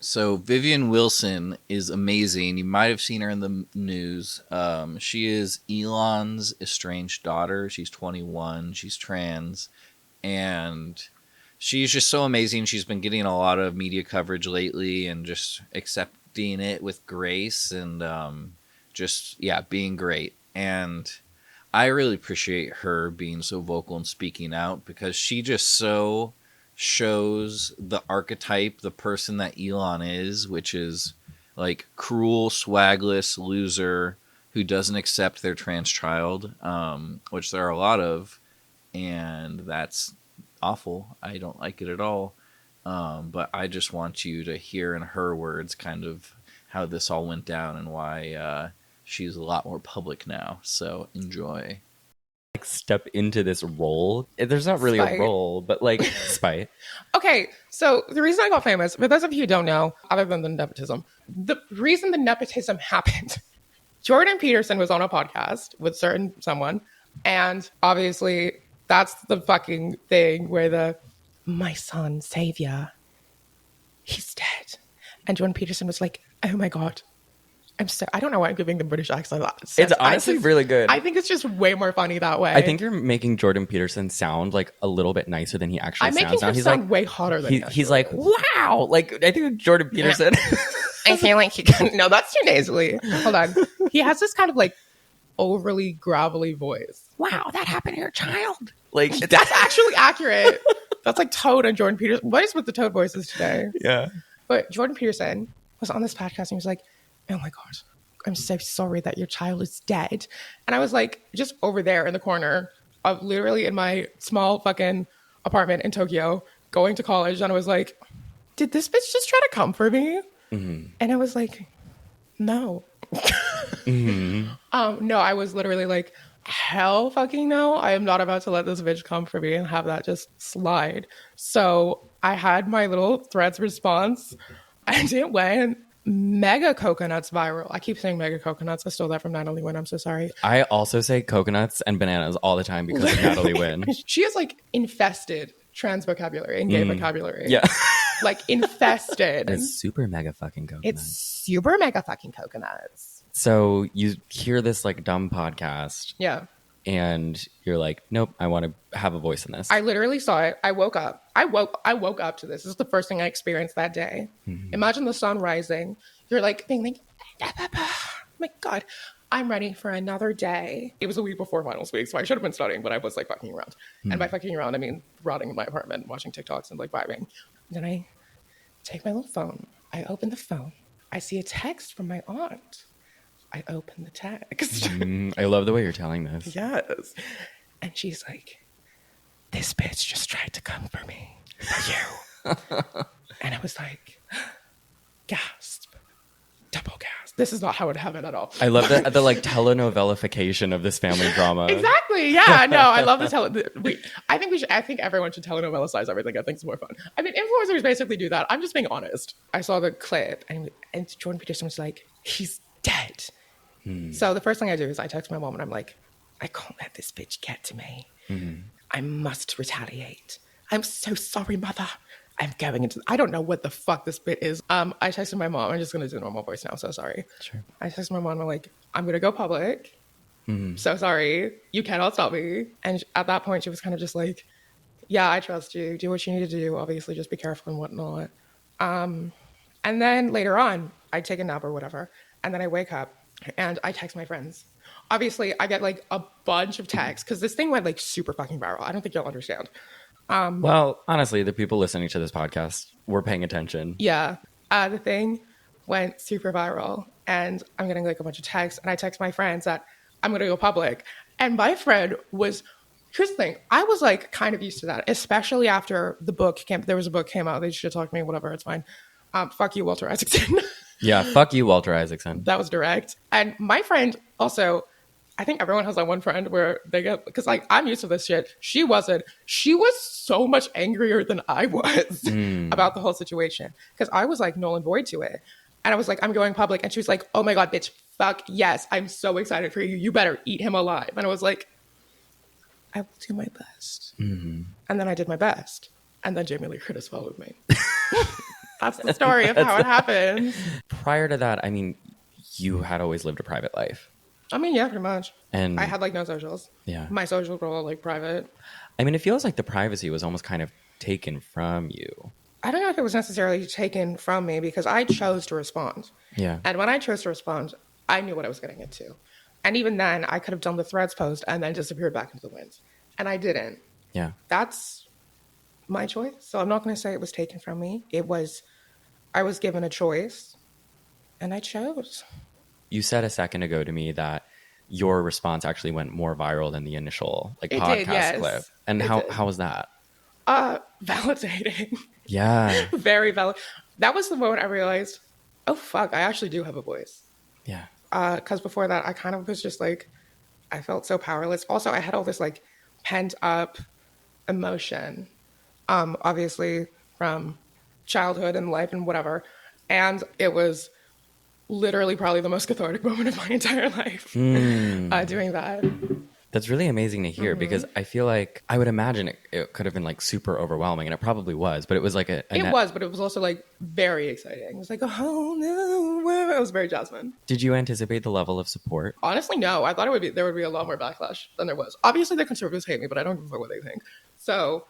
So Vivian Wilson is amazing. You might have seen her in the news. She is Elon's estranged daughter. She's 21. She's trans, and she's just so amazing. She's been getting a lot of media coverage lately, and just accepting it with grace, and just being great. And I really appreciate her being so vocal and speaking out because she just so shows the archetype, the person that Elon is, which is like cruel, swagless loser who doesn't accept their trans child, which there are a lot of, and that's awful. I don't like it at all. But I just want you to hear in her words kind of how this all went down and why she's a lot more public now. So enjoy. Like step into this role. There's not really Spite. a role, but like spite. Okay, so the reason I got famous, for those of you who don't know, other than the nepotism, the reason the nepotism happened, Jordan Peterson was on a podcast with someone, and obviously that's the fucking thing where my son, Savior, he's dead. And Jordan Peterson was like, oh my God. I don't know why I'm giving the British accent. It's honestly really good. I think it's just way more funny that way. I think you're making Jordan Peterson sound like a little bit nicer than he actually I'm sounds making now. him He's sound like way hotter than he's like, wow. Like I think Jordan Peterson. I feel like he can. No, that's too nasally. Hold on. He has this kind of like overly gravelly voice. Wow, that happened to your child. Like That's actually accurate. That's like Toad and Jordan Peterson. What is with the Toad voices today? Yeah. But Jordan Peterson was on this podcast and he was like, oh my God, I'm so sorry that your child is dead. And I was like, just over there in the corner of literally in my small fucking apartment in Tokyo going to college. And I was like, did this bitch just try to come for me? Mm-hmm. And I was like, no. Mm-hmm. No, I was literally like, hell fucking no. I am not about to let this bitch come for me and have that just slide. So I had my little Threads response and it went mega coconuts viral. I keep saying mega coconuts. I stole that from Natalie Wynn. I'm so sorry. I also say coconuts and bananas all the time because of Natalie Wynn. She has like infested trans vocabulary and gay vocabulary. Yeah. Like infested. It's super mega fucking coconuts. It's super mega fucking coconuts. So you hear this like dumb podcast. Yeah. And you're like, nope, I want to have a voice in this. I literally saw it. I woke up. I woke up to this. This is the first thing I experienced that day. Mm-hmm. Imagine the sun rising. You're like being like, oh my God, I'm ready for another day. It was a week before finals week, so I should have been studying, but I was like fucking around. Mm-hmm. And by fucking around, I mean rotting in my apartment, watching TikToks and like vibing. Then I take my little phone. I open the phone. I see a text from my aunt. I open the text. I love the way you're telling this. Yes. And she's like, this bitch just tried to come for me. For you. And I was like, gasp. Double gasp. This is not how it happened at all. I love the like telenovelification of this family drama. Exactly. Yeah. No, I love the I think everyone should telenovelicize everything. I think it's more fun. I mean, influencers basically do that. I'm just being honest. I saw the clip and Jordan Peterson was like, he's dead. So the first thing I do is I text my mom and I'm like, I can't let this bitch get to me. Mm-hmm. I must retaliate. I'm so sorry, mother. I'm going into, I don't know what the fuck this bit is. I texted my mom. I'm just going to do normal voice now. So sorry. Sure. I texted my mom. I'm like, I'm going to go public. Mm-hmm. So sorry. You cannot stop me. And at that point, she was kind of just like, yeah, I trust you. Do what you need to do. Obviously, just be careful and whatnot. And then later on, I take a nap or whatever. And then I wake up. And I text my friends. Obviously, I get like a bunch of texts because this thing went like super fucking viral. I don't think you'll understand. Well, honestly, the people listening to this podcast were paying attention. Yeah. The thing went super viral. And I'm getting like a bunch of texts. And I text my friends that I'm going to go public. And my friend was, here's the thing. I was like kind of used to that, especially after the book came. There was a book came out. They should talk to me, whatever. It's fine. Fuck you, Walter Isaacson. Yeah, fuck you, Walter Isaacson. That was direct. And my friend also, I think everyone has that one friend where they get, because like I'm used to this shit. She wasn't. She was so much angrier than I was about the whole situation. Because I was like null and void to it. And I was like, I'm going public. And she was like, oh my God, bitch, fuck yes. I'm so excited for you. You better eat him alive. And I was like, I will do my best. Mm-hmm. And then I did my best. And then Jamie Lee Curtis followed me. That's the story of how it happens. Prior to that, I mean, you had always lived a private life. I mean, yeah, pretty much. And I had like no socials. yeah. My socials were all like private. I mean, it feels like the privacy was almost kind of taken from you. I don't know if it was necessarily taken from me because I chose to respond. Yeah. And when I chose to respond, I knew what I was getting into. And even then, I could have done the threads post and then disappeared back into the wind. And I didn't. Yeah. That's my choice. So I'm not going to say it was taken from me. I was given a choice and I chose. You said a second ago to me that your response actually went more viral than the initial like It podcast did, yes. clip. And It did. how was that? Validating. Yeah. Very valid. That was the moment I realized, oh, fuck, I actually do have a voice. Yeah. Because before that, I kind of was just like, I felt so powerless. Also, I had all this like pent up emotion, obviously from childhood and life and whatever. And it was literally probably the most cathartic moment of my entire life doing that. That's really amazing to hear because I feel like I would imagine it could have been like super overwhelming, and it probably was, but it was like It was, but it was also like very exciting. It was like a whole new world. It was very Jasmine. Did you anticipate the level of support? Honestly, no. I thought there would be a lot more backlash than there was. Obviously, the conservatives hate me, but I don't give a fuck what they think. So